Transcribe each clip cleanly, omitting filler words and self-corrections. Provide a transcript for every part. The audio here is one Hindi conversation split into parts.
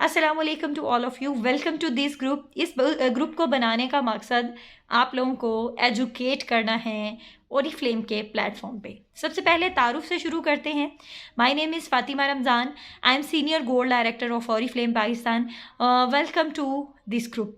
अस्सलाम वालेकुम to all of you, welcome to this group. इस ग्रुप को बनाने का मकसद आप लोगों को एजुकेट करना है ओरिफ्लेम के प्लेटफॉर्म पे। सबसे पहले तारुफ से शुरू करते हैं। My name is Fatima Ramzan, I am senior gold director of Oriflame Pakistan. Welcome to this group.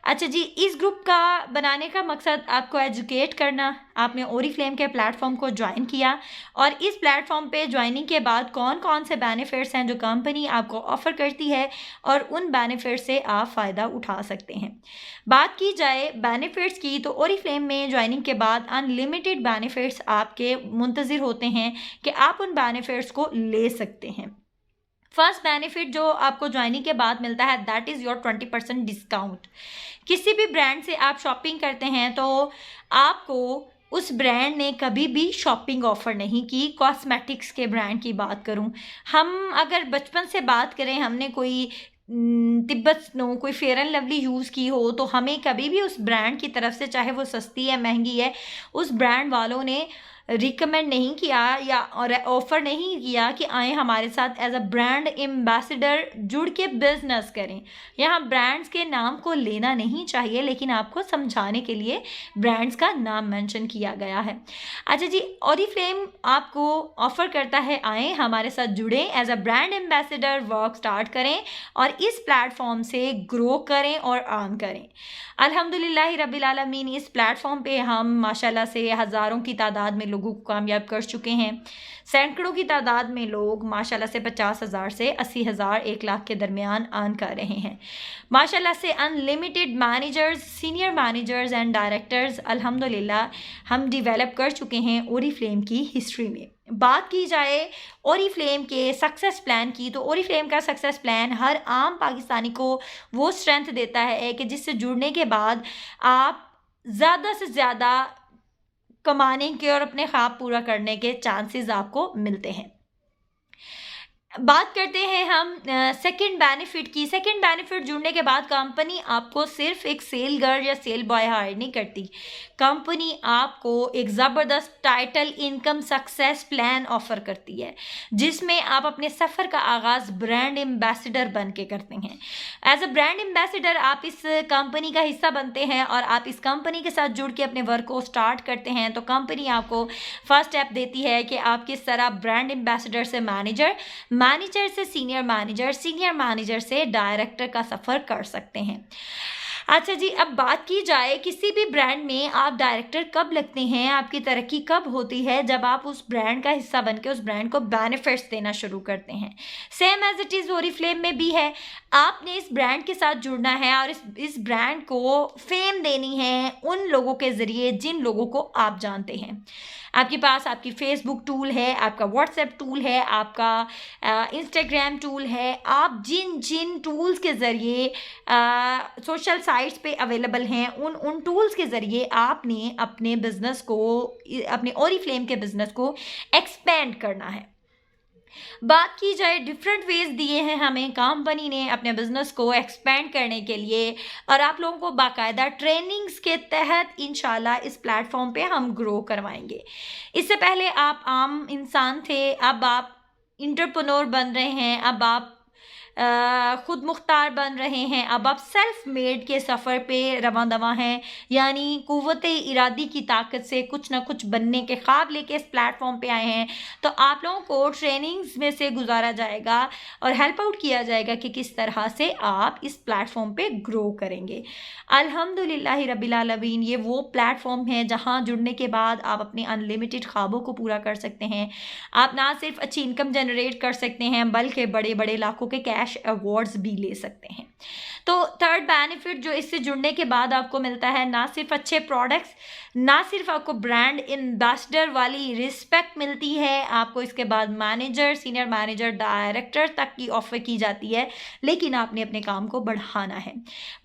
अच्छा जी, इस ग्रुप का बनाने का मकसद आपको एजुकेट करना। आपने ओरिफ्लेम के प्लेटफॉर्म को ज्वाइन किया और इस प्लेटफॉर्म पे ज्वाइनिंग के बाद कौन कौन से बेनिफिट्स हैं जो कंपनी आपको ऑफ़र करती है और उन बेनिफिट्स से आप फ़ायदा उठा सकते हैं। बात की जाए बेनिफिट्स की तो ओरिफ्लेम में ज्वाइनिंग के बाद अनलिमिटेड बेनिफिट्स आपके मुंतज़िर होते हैं कि आप उन बेनिफिट्स को ले सकते हैं। फर्स्ट बेनिफिट जो आपको ज्वाइनिंग के बाद मिलता है दैट इज़ योर 20% डिस्काउंट। किसी भी ब्रांड से आप शॉपिंग करते हैं तो आपको उस ब्रांड ने कभी भी शॉपिंग ऑफ़र नहीं की। कॉस्मेटिक्स के ब्रांड की बात करूं, हम अगर बचपन से बात करें, हमने कोई तिब्बत स्नो, कोई फेयर एंड लवली यूज़ की हो तो हमें कभी भी उस ब्रांड की तरफ से, चाहे वो सस्ती है महंगी है, उस ब्रांड वालों ने रिकमेंड नहीं किया या और ऑफ़र नहीं किया कि आए हमारे साथ एज अ ब्रांड एम्बेसडर जुड़ के बिजनेस करें। यहाँ ब्रांड्स के नाम को लेना नहीं चाहिए, लेकिन आपको समझाने के लिए ब्रांड्स का नाम मेंशन किया गया है। अच्छा जी, ओरिफ्लेम आपको ऑफ़र करता है आए हमारे साथ जुड़ें, as a brand ambassador work start करें और इस प्लेटफॉर्म से ग्रो करें और अर्न करें। अल्हम्दुलिल्लाह रब्बिल आलमीन, इस प्लेटफॉर्म पे हम माशाल्लाह से हज़ारों की तादाद में लोगों को कामयाब कर चुके हैं। सैकड़ों की तादाद में लोग माशाल्लाह से 50,000 से 80,000 1 लाख के दरमियान अर्न कर रहे हैं। माशाल्लाह से unlimited managers, senior managers and directors अल्हम्दुलिल्लाह हम डेवलप कर चुके हैं ओरिफ्लेम की हिस्ट्री में। बात की जाए ओरिफ्लेम के सक्सेस प्लान की तो ओरिफ्लेम का सक्सेस प्लान हर आम पाकिस्तानी को वो स्ट्रेंथ देता है कि जिससे जुड़ने के बाद आप ज़्यादा से ज़्यादा कमाने के और अपने ख्वाब पूरा करने के चांसेस आपको मिलते हैं। बात करते हैं हम सेकंड बेनिफिट की। सेकंड बेनिफिट, जुड़ने के बाद कंपनी आपको सिर्फ एक सेल गर्ल या सेल बॉय हायर नहीं करती, कंपनी आपको एक ज़बरदस्त title income success plan offer करती है, जिसमें आप अपने सफ़र का आगाज़ ब्रांड एम्बेसडर बन के करते हैं। एज अ ब्रांड एम्बेसडर आप इस कंपनी का हिस्सा बनते हैं और आप इस कंपनी के साथ जुड़ के अपने वर्क को स्टार्ट करते हैं तो कंपनी आपको फर्स्ट स्टेप देती है कि आप किस तरह ब्रांड एम्बेसडर से मैनेजर, मैनेजर से सीनियर मैनेजर, सीनियर मैनेजर से डायरेक्टर का सफ़र कर सकते हैं। अच्छा जी, अब बात की जाए किसी भी ब्रांड में आप डायरेक्टर कब लगते हैं, आपकी तरक्की कब होती है, जब आप उस ब्रांड का हिस्सा बनके उस ब्रांड को बेनिफिट्स देना शुरू करते हैं। Same as it is Oriflame में भी है। आपने इस ब्रांड के साथ जुड़ना है और इस ब्रांड को फेम देनी है उन लोगों के ज़रिए जिन लोगों को आप जानते हैं। आपके पास आपकी फेसबुक टूल है, आपका व्हाट्सएप टूल है, आपका इंस्टाग्राम टूल है। आप जिन जिन टूल्स के ज़रिए सोशल साइट्स पे अवेलेबल हैं उन टूल्स के ज़रिए आपने अपने बिज़नेस को, अपने ओरिफ्लेम के बिज़नेस को एक्सपेंड करना है। बात की जाए डिफरेंट वेज दिए हैं हमें कंपनी ने अपने बिज़नेस को एक्सपेंड करने के लिए और आप लोगों को बाकायदा ट्रेनिंग्स के तहत इंशाल्लाह इस प्लेटफॉर्म पे हम ग्रो करवाएंगे। इससे पहले आप आम इंसान थे, अब आप इंटरप्रेन्योर बन रहे हैं, अब आप खुद मुख्तार बन रहे हैं, अब आप सेल्फ मेड के सफ़र पे रवां दवां हैं, यानी कुव्वत इरादी की ताकत से कुछ ना कुछ बनने के ख्वाब लेके इस प्लेटफॉर्म पे आए हैं। तो आप लोगों को ट्रेनिंग्स में से गुजारा जाएगा और हेल्प आउट किया जाएगा कि किस तरह से आप इस प्लेटफॉर्म पे ग्रो करेंगे। अल्हम्दुलिल्लाह रब्बिल आलमीन, ये वो प्लेटफॉर्म है जहाँ जुड़ने के बाद आप अपने अनलिमिटेड ख्वाबों को पूरा कर सकते हैं। आप ना सिर्फ अच्छी इनकम जनरेट कर सकते हैं बल्कि बड़े बड़े लाखों के कैश अवार्ड्स भी ले सकते हैं। तो थर्ड बेनिफिट जो इससे जुड़ने के बाद आपको मिलता है, ना सिर्फ अच्छे प्रोडक्ट्स, ना सिर्फ आपको ब्रांड एम्बेसडर वाली रिस्पेक्ट मिलती है, आपको इसके बाद मैनेजर, सीनियर मैनेजर, डायरेक्टर तक की ऑफ़र की जाती है, लेकिन आपने अपने काम को बढ़ाना है।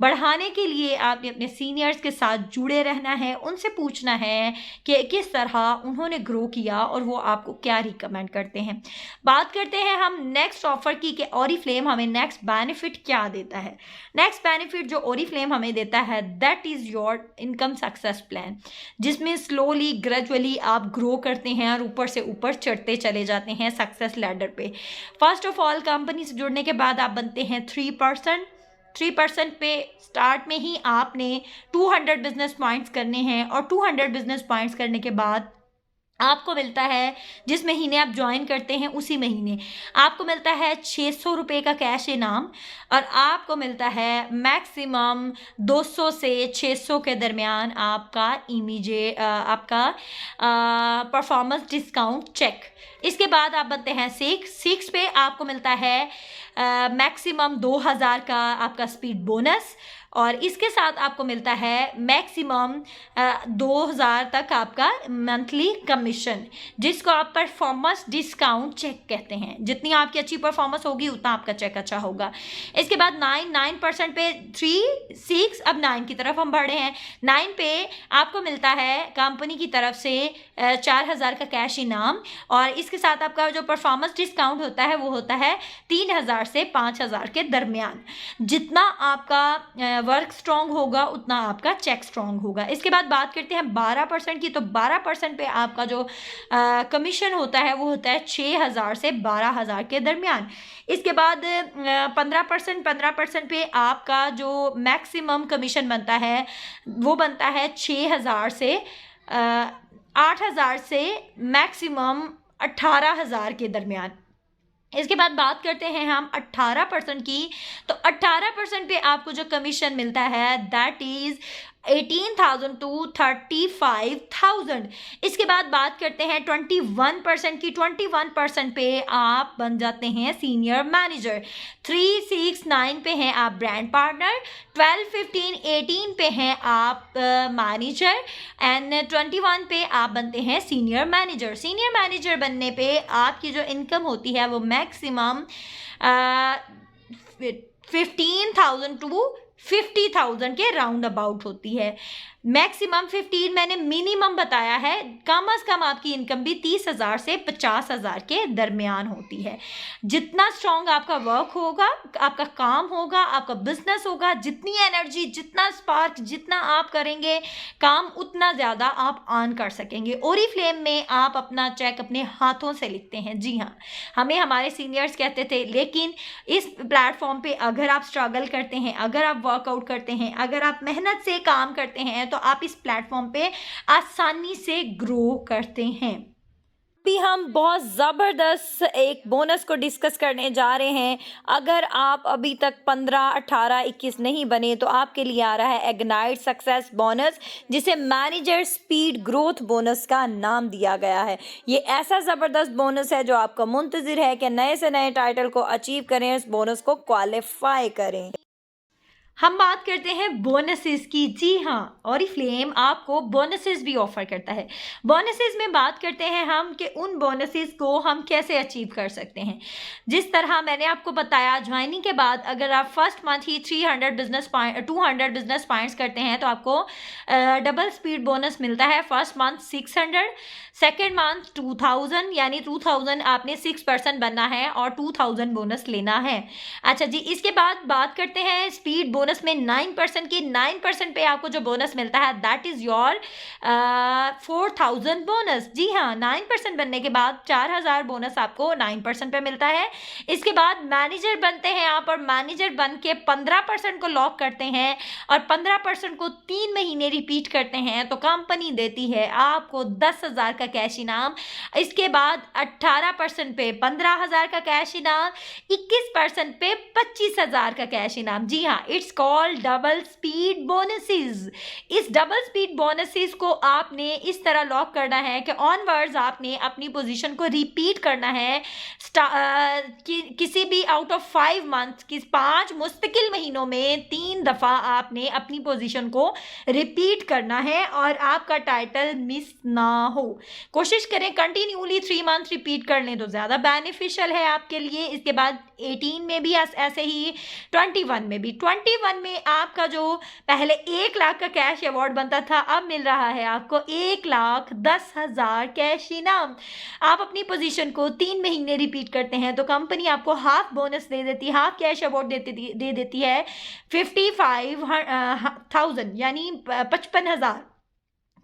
बढ़ाने के लिए आपने अपने सीनियर्स के साथ जुड़े रहना है, उनसे पूछना है कि किस तरह उन्होंने ग्रो किया और वो आपको क्या रिकमेंड करते हैं। बात करते हैं हम नेक्स्ट ऑफ़र की कि ओरिफ्लेम हमें नेक्स्ट बेनिफिट क्या देता है। नेक्स्ट बेनिफिट जो ओरिफ्लेम हमें देता है that is your income success plan. जिसमें स्लोली ग्रेजुअली आप ग्रो करते हैं और ऊपर से ऊपर चढ़ते चले जाते हैं सक्सेस लैडर पे। फर्स्ट ऑफ ऑल कंपनी से जुड़ने के बाद आप बनते हैं 3% पे स्टार्ट में ही आपने 200 बिजनेस पॉइंट्स करने हैं और 200 बिजनेस पॉइंट्स करने के बाद आपको मिलता है, जिस महीने आप ज्वाइन करते हैं उसी महीने आपको मिलता है 600 रुपये का कैश इनाम और आपको मिलता है मैक्सिमम 200 से 600 के दरमियान आपका आपका परफॉर्मेंस डिस्काउंट चेक। इसके बाद आप बनते हैं 6 पे आपको मिलता है मैक्सिमम 2000 का आपका स्पीड बोनस और इसके साथ आपको मिलता है मैक्सिमम 2000 तक आपका मंथली कमीशन, जिसको आप परफॉर्मेंस डिस्काउंट चेक कहते हैं। जितनी आपकी अच्छी परफॉर्मेंस होगी उतना आपका चेक अच्छा होगा। इसके बाद 9% पे 3, 6, अब 9 की तरफ हम बढ़े हैं। 9 पे आपको मिलता है कंपनी की तरफ से 4000 का कैश इनाम और इसके साथ आपका जो परफॉर्मेंस डिस्काउंट होता है वो होता है 3000 से 5000 के दरमियान। जितना आपका वर्क स्ट्रॉन्ग होगा उतना आपका चेक स्ट्रॉन्ग होगा। इसके बाद बात करते हैं 12% की, तो 12% पे आपका जो कमीशन होता है वो होता है 6000 से 12000 के दरमियान। इसके बाद 15% पे आपका जो मैक्सिमम कमीशन बनता है वो बनता है 6000 से 8000 से मैक्सिमम 18000 के दरमियान। इसके बाद बात करते हैं हम 18% की, तो 18% पे आपको जो कमीशन मिलता है दैट इज 18,000 to 35,000। इसके बाद बात करते हैं 21% की। 21% पे आप बन जाते हैं सीनियर मैनेजर। 3, 6, 9 पे हैं आप ब्रांड पार्टनर। 12, 15, 18 पे हैं आप मैनेजर एंड 21 पे आप बनते हैं सीनियर मैनेजर। सीनियर मैनेजर बनने पे आपकी जो इनकम होती है वो मैक्सिमम 15,000 to 50,000 के राउंड अबाउट होती है। मैक्सिमम 15 मैंने मिनिमम बताया है, कम से कम आपकी इनकम भी 30,000 से 50,000 के दरमियान होती है। जितना स्ट्रॉन्ग आपका वर्क होगा, आपका काम होगा, आपका बिजनेस होगा, जितनी एनर्जी, जितना स्पार्क, जितना आप करेंगे काम उतना ज़्यादा आप अर्न कर सकेंगे। ओरीफ्लेम में आप अपना चेक अपने हाथों से लिखते हैं। जी हाँ, हमें हमारे सीनियर्स कहते थे, लेकिन इस प्लेटफॉर्म पे अगर आप स्ट्रगल करते हैं, अगर आप वर्कआउट करते हैं, अगर आप मेहनत से काम करते हैं तो आप इस प्लेटफॉर्म पे आसानी से ग्रो करते हैं। अभी हम बहुत ज़बरदस्त एक बोनस को डिस्कस करने जा रहे हैं। अगर आप अभी तक 15, 18, 21 नहीं बने तो आपके लिए आ रहा है इग्नाइट सक्सेस बोनस, जिसे मैनेजर स्पीड ग्रोथ बोनस का नाम दिया गया है। ये ऐसा ज़बरदस्त बोनस है जो आपका मुंतज़िर है कि नए से नए टाइटल को अचीव करें, इस बोनस को क्वालिफाई करें। हम बात करते हैं बोनसेस की। जी हाँ, ओरीफ्लेम आपको बोनसेस भी ऑफर करता है। बोनसेस में बात करते हैं हम कि उन बोनसेस को हम कैसे अचीव कर सकते हैं। जिस तरह मैंने आपको बताया, ज्वाइनिंग के बाद अगर आप फर्स्ट मंथ ही 200 बिजनेस पॉइंट्स करते हैं तो आपको डबल स्पीड बोनस मिलता है। फर्स्ट मंथ 600, सेकेंड मंथ 2000, यानी 2000 आपने 6% बनना है और 2000 बोनस लेना है। अच्छा जी, इसके बाद बात करते हैं स्पीड बोनस में 9% की। 9% पे आपको जो बोनस मिलता है दैट इज योर 4000 बोनस। जी हाँ, 9% बनने के बाद 4000 बोनस आपको 9% पे मिलता है। इसके बाद मैनेजर बनते हैं आप और मैनेजर बन के 15% को लॉक करते हैं और 15% को 3 महीने रिपीट करते हैं तो कंपनी देती है आपको 10,000 का कैश इनाम। इसके बाद 18% पे 15,000 का कैश इनाम, 21% पे 25,000 का कैश इनाम। जी हाँ, it's called double speed bonuses. इस डबल स्पीड बोनसेस को आपने इस तरह लॉक करना है कि ऑनवर्ड्स आपने अपनी पोजीशन को रिपीट करना है। किसी भी आउट ऑफ 5 मंथ, 5 मुस्तकिल महीनों में 3 दफ़ा आपने अपनी पोजीशन को रिपीट करना है और आपका टाइटल मिस ना हो। कोशिश करें कंटिन्यूली 3 मंथ रिपीट कर लें तो ज़्यादा बेनिफिशियल है आपके लिए। इसके बाद 18 में भी ऐसे ही, 21 में भी। 21 में आपका जो पहले 1 लाख का कैश अवार्ड बनता था, अब मिल रहा है आपको 1,10,000 कैश इनाम। आप अपनी पोजीशन को 3 महीने रिपीट करते हैं तो कंपनी आपको हाफ बोनस दे देती है, हाफ कैश अवार्ड दे देती है 55,000 यानी 55,000।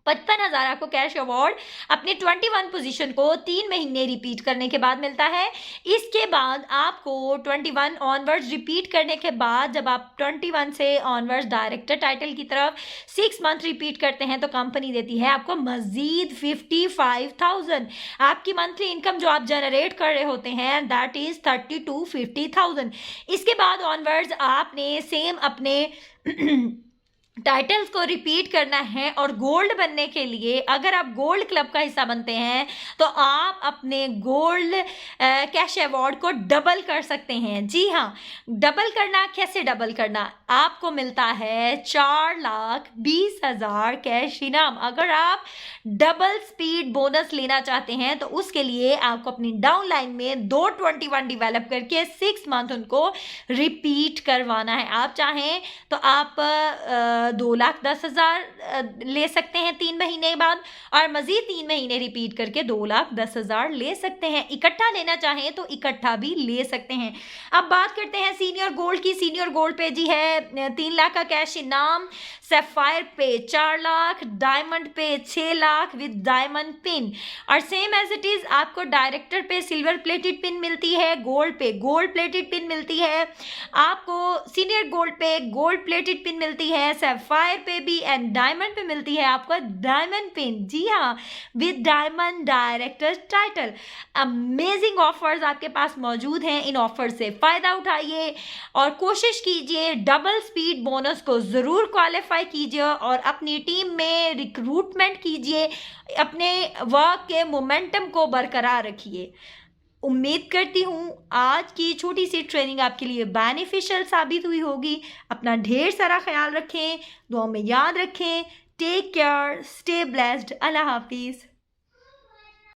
55,000 आपको कैश अवार्ड अपने 21 पोजीशन को 3 महीने रिपीट करने के बाद मिलता है। इसके बाद आपको 21 ऑनवर्ड्स रिपीट करने के बाद जब आप 21 से ऑनवर्ड्स डायरेक्टर टाइटल की तरफ 6 मंथ रिपीट करते हैं तो कंपनी देती है आपको मजीद 55,000। आपकी मंथली इनकम जो आप जनरेट कर रहे होते हैं दैट इज 30 to 50,000। इसके बाद ऑनवर्ड्स आपने सेम अपने टाइटल्स को रिपीट करना है और गोल्ड बनने के लिए अगर आप गोल्ड क्लब का हिस्सा बनते हैं तो आप अपने गोल्ड कैश अवार्ड को डबल कर सकते हैं। जी हाँ, डबल करना, कैसे डबल करना, आपको मिलता है 4,20,000 कैश इनाम। अगर आप डबल स्पीड बोनस लेना चाहते हैं तो उसके लिए आपको अपनी डाउन लाइन में 221 डेवलप करके 6 मंथ उनको रिपीट करवाना है। आप चाहें तो आप 2,10,000 ले सकते हैं 3 महीने बाद और मजीद 3 महीने रिपीट करके 2,10,000 ले सकते हैं। इकट्ठा लेना चाहें तो इकट्ठा भी ले सकते हैं। अब बात करते हैं सीनियर गोल्ड की। सीनियर गोल्ड पे जी है 3 लाख का कैश इनाम, सैफायर पे 4 लाख, डायमंड पे 6 लाख विद डायमंड पिन और सेम एज इट इज आपको डायरेक्टर पे सिल्वर प्लेटेड पिन मिलती है, गोल्ड पे गोल्ड प्लेटेड पिन मिलती है, आपको सीनियर गोल्ड पे गोल्ड प्लेटेड पिन मिलती है, सैफायर पे भी एंड डायमंड पे मिलती है आपको डायमंड पिन। जी हाँ, with diamond director title. Amazing offers आपके पास मौजूद हैं। इन ऑफर से फ़ायदा उठाइए और कोशिश कीजिए डबल स्पीड बोनस को ज़रूर क्वालिफाई कीजिए और अपनी टीम में रिक्रूटमेंट कीजिए, अपने वर्क के मोमेंटम को बरकरार रखिए। उम्मीद करती हूँ आज की छोटी सी ट्रेनिंग आपके लिए बेनिफिशियल साबित हुई होगी। अपना ढेर सारा ख्याल रखें, दुआ में याद रखें। Take care, stay blessed. Allah हाफिज़।